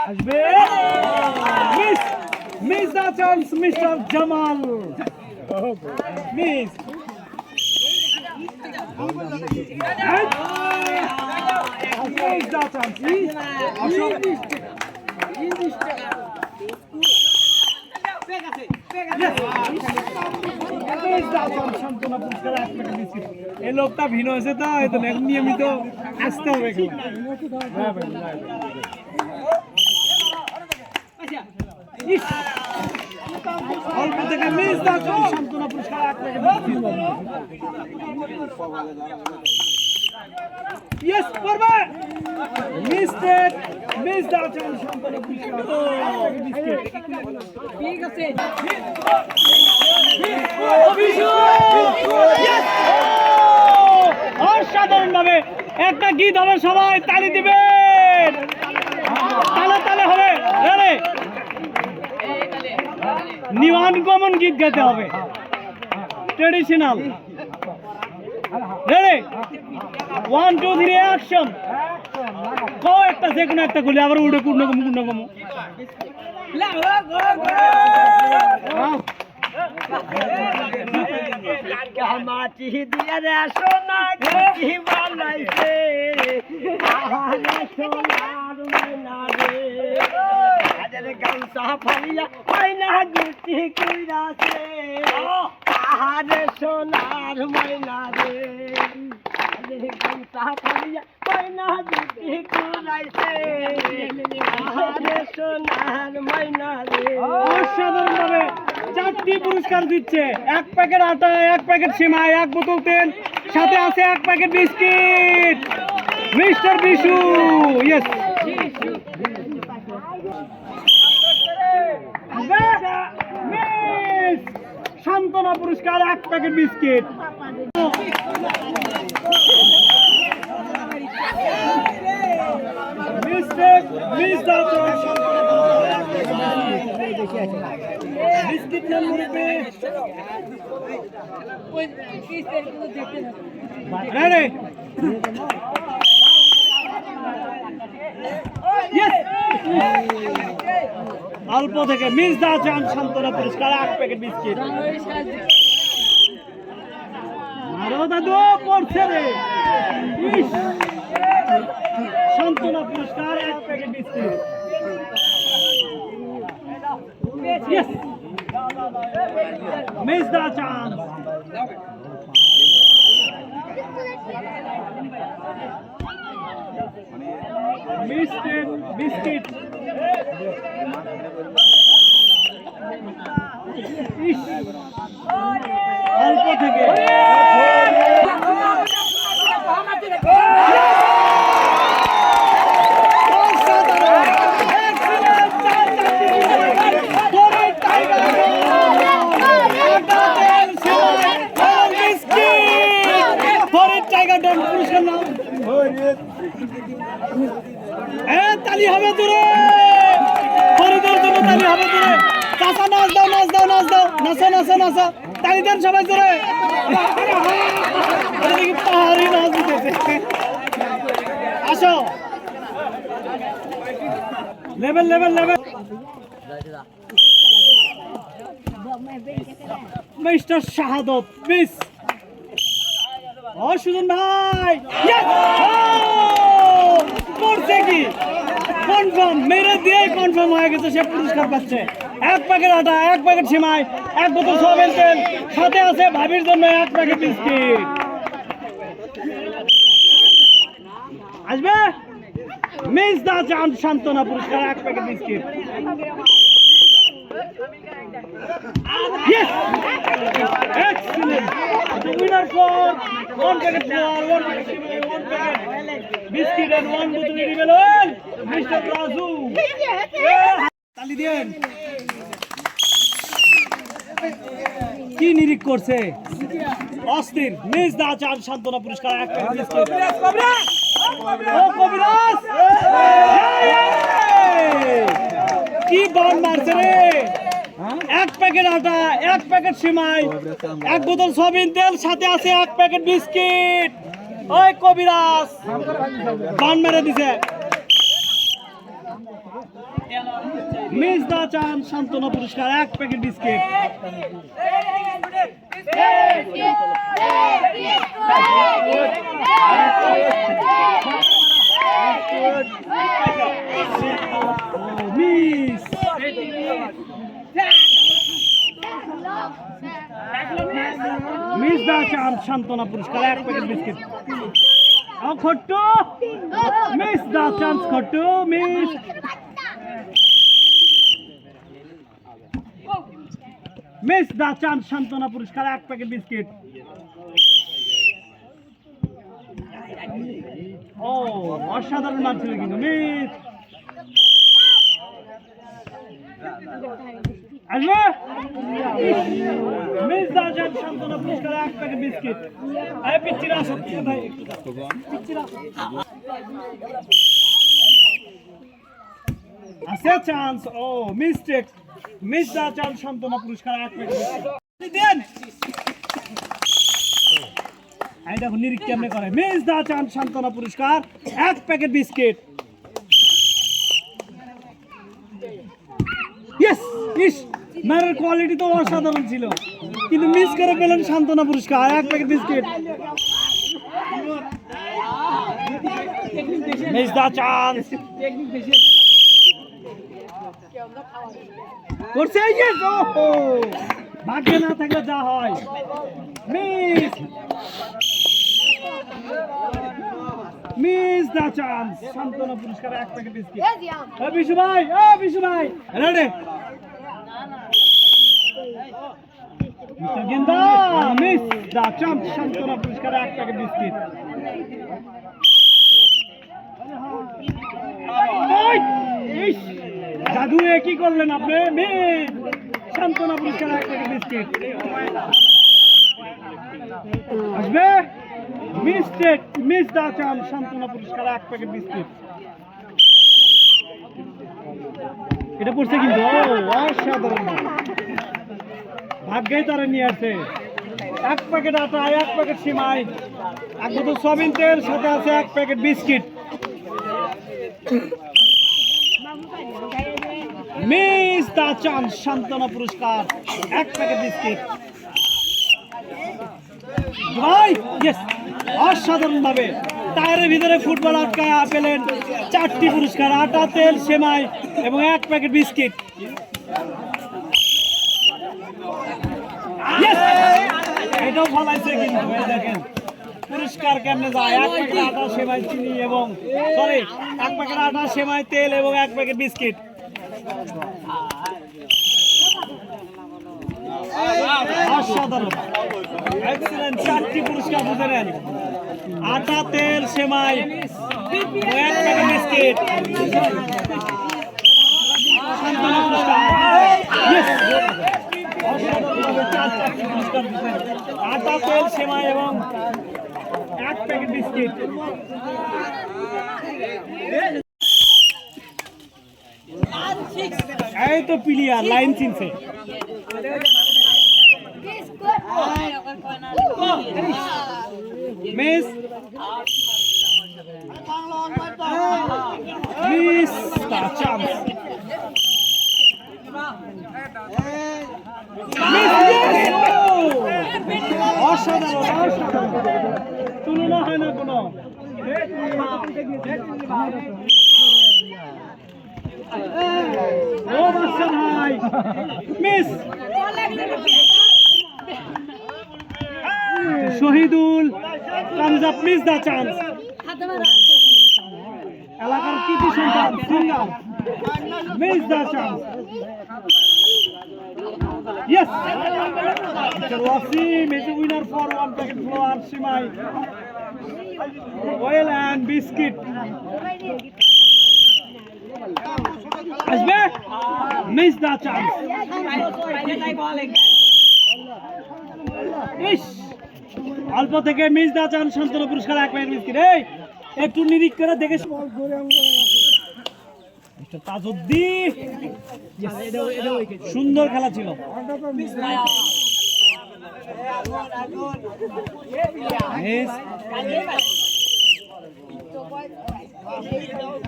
আসবে মিস দা chance mister Jamal miss দা chance এই লোকটা ভিন্ন হয়েছে তো নিয়মিত আসতে হবে অল্প থেকে মিস দা সান্ত্বনা পুরস্কার ইয়েস করবে মিস্টেক মিস দা সান্ত্বনা পুরস্কার ঠিক আছে অসাধারণ ভাবে একটা গীত হবে সবাই তালি দিবেন তালে তালে হবে নিওয়ান কমন গীত গাইতে হবে ট্রেডিশনাল রেডি 1 2 3 অ্যাকশন কো একটা যে কোনো একটা গুলি আবার উড়ে কুন্ড কম মাটি দিয়া রে সোনা কি বানাইছে আহারে সোনার ময়না রে আরে গামছা ফালিয়া ময়না গিটি কইরাছে আহারে সোনার ময়না রে আরে গামছা ফালিয়া ময়না গিটি কইরাছে আহারে সোনার ময়না রে অসাধারণ ভাবে 4টি পুরস্কার দিচ্ছে 1 প্যাকেট আটা 1 প্যাকেট সিমাই 1 বোতল তেল সাথে আছে 1 packet biscuit mister Bishu yes সান্ত্বনা পুরস্কার 1 প্যাকেট বিস্কিট মিস্টেক মিস দা বিস্কিট নাম মুরব্বি ওই কিসের গুলো দেখতে না রে অল্প থেকে মিস দা চান সান্ত্বনা পুরস্কার 1 প্যাকেট বিস্কিট আরো দাদু পড়ছে রে সান্ত্বনা পুরস্কার 1 packet biscuit Yes. Miss the chance. Missed it. Biscuit. অল্প থেকে তালি হবে তোরে ফরিদের জন্য তালি হবে তোরে চাচা নাচ দাও নাচ দাও নাচ দাও নাচো নাচো নাচো তালি দেন সবাই তোরে পাহাড়ি নাচ দিতেছে আসো লেভেল লেভেল লেভেল মিস্টার শাহাদত মিস ও সুজন ভাই করছে কি কনফার্ম মেরে দিয়ে কনফার্ম হয়ে গেছে সে পুরস্কার পাচ্ছে 1 প্যাকেট আটা 1 প্যাকেট সিমাই 1 বোতল সয়াবিন তেল সাথে আছে ভাবির জন্য 1 প্যাকেট বিস্কিট আসবে মিস দা চান সান্ত্বনা পুরস্কার 1 packet biscuit Yes! Excellent! The winner for 1 packet flour, 1 packet simai, 1 packet biscuit and 1 bottle edible oil, Mr. Razu. তালি দেন। কি নিরিক করছে? অস্থির। মিস দা চান সান্ত্বনা পুরস্কার 1 প্যাকেট বিস্কিট। ও কবিরাজ! কি বান মারছে রে? 1 প্যাকেট আটা 1 প্যাকেট সিমাই 1 বোতল সয়াবিন তেল সাথে আছে 1 প্যাকেট বিস্কিট ওই কবিরাজ বান মেরে দিছে মিস দা চান সান্ত্বনা পুরস্কার 1 প্যাকেট বিস্কিট। মিস মিস দা চান সান্ত্বনা পুরস্কার 1 প্যাকেট বিস্কিট। খট্টু মিস দা চান্স খট্টু মিস মিস দা চান্স সান্ত্বনা পুরস্কার 1 প্যাকেট বিস্কিট। ও অসাধারণ মান ছিল কিন্তু মিস আসবে মিস দা চান্স সান্ত্বনা পুরস্কার 1 প্যাকেট বিস্কিট। আরে পিচ্চিরা সত্যি ভাই পিচ্চিরা আছে চান্স। ও মিস্টেক মিস দা চান্স সান্ত্বনা পুরস্কার 1 প্যাকেট বিস্কিট দেন। এই দেখো নিরীক্ষা কেমনে করে। মিস দা চান্স সান্ত্বনা পুরস্কার 1 প্যাকেট বিস্কিট। ইয়েস ইস মারের কোয়ালিটি তো অসাধারণ ছিল কিন্তু মিস করে পেলেন সান্ত্বনা পুরস্কার 1 প্যাকেট বিস্কিট। মিস দা চান্স করছে ইয়েস। ওহো ভাগ্যে না থাকলে যা হয়। মিস মিস দা চান্স সান্ত্বনা পুরস্কার 1 প্যাকেট বিস্কিট। বিশু ভাই বিশু ভাই রেডি মিস্টার গেন্দা মিস দা চান্স সান্ত্বনা পুরস্কার 1 প্যাকেট বিস্কিট। জাদু কি করলেন আপনি? মিস সান্ত্বনা পুরস্কার 1 প্যাকেট বিস্কিট আসবে। মিস্টেক মিস দা চান্স সান্ত্বনা পুরস্কার 1 প্যাকেট বিস্কিট। এটা পড়ছে কিন্তু অসাধারণ ভাগ্যেই তারা নিয়ে আসে। 1 প্যাকেট আটা 1 প্যাকেট সিমাই 1 বোতল সয়াবিন তেল সাথে আছে 1 প্যাকেট বিস্কিট। মিস দা চান্স সান্ত্বনা পুরস্কার 1 প্যাকেট বিস্কিট। ভাই ইয়েস অসাধারণ ভাবে টায়ারের ভিতরে ফুটবল আটকায় পেলেন 4টি পুরস্কার আটা তেল সেমাই এবং 1 প্যাকেট বিস্কিট। এটাও ফলাইছে কিন্তু দেখেন পুরস্কার কেমনে যায়। 1 প্যাকেট আটা সেমাই চিনি এবং 1 প্যাকেট আটা সেমাই তেল এবং 1 প্যাকেট বিস্কিট। অসাধারণ এক্সিলেন্ট 4টি পুরস্কার বুঝে নেন। আটা তেল সেমাই 1 প্যাকেট বিস্কিট। সান্ত্বনা পুরস্কার আটা তেল সেমাই এবং 1 প্যাকেট বিস্কিট। এই তো প্লেয়ার লাইন চিনছে। মিস মিস দা চান্স অসাধারণ অসাধারণ তুলনা হয় না কোনো। ও বাচ্চা ভাই মিস শহীদুল কামজাব মিস দা চান্স। এলাকার কৃতি সন্তান singer miss the chance. Yes, Mr. Wasim is the winner for 1 packet flour, simai, oil and biscuit. Asbe, miss the chance. Ish, অল্প থেকে মিস দা চান সান্ত্বনা পুরস্কার 1 প্যাকেট বিস্কিট। এই একটু নিরিক করে দেখে তাজউদ্দিন সুন্দর খেলা ছিল।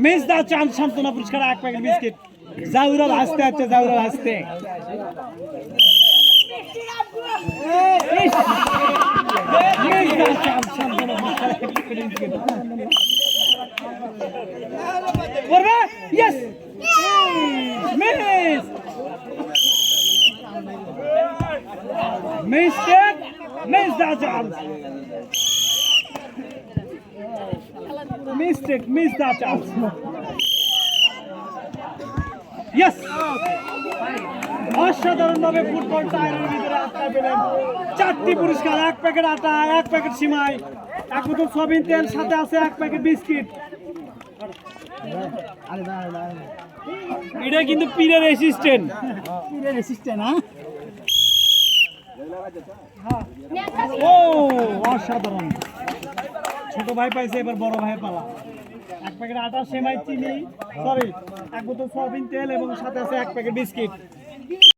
মিস দা চান্স সান্ত্বনা পুরস্কার 1 প্যাকেট বিস্কিট। জাউরা ভাসতে আছে, জাউরা ভাসতে। Mistake, miss that chance. Yes. অসাধারণভাবে ফুটবল টায়ারের ভিতরে আটকা পেলেন। 4টি পুরস্কার, 1 প্যাকেট আটা, 1 প্যাকেট সিমাই, 1 বোতল সয়াবিন তেল, সাথে আছে 1 প্যাকেট বিস্কিট। এটা কিন্তু পীরের অ্যাসিস্ট্যান্ট। পীরের অ্যাসিস্ট্যান্ট, হ্যাঁ। ও অসাধারণ। ছোট ভাই পাইছে, এবার বড় ভাইয়ের পালা। 1 প্যাকেট আটা, সেমাই, চিনি, সরি 1 বোতল সয়াবিন তেল এবং সাথে আছে 1 প্যাকেট বিস্কিট।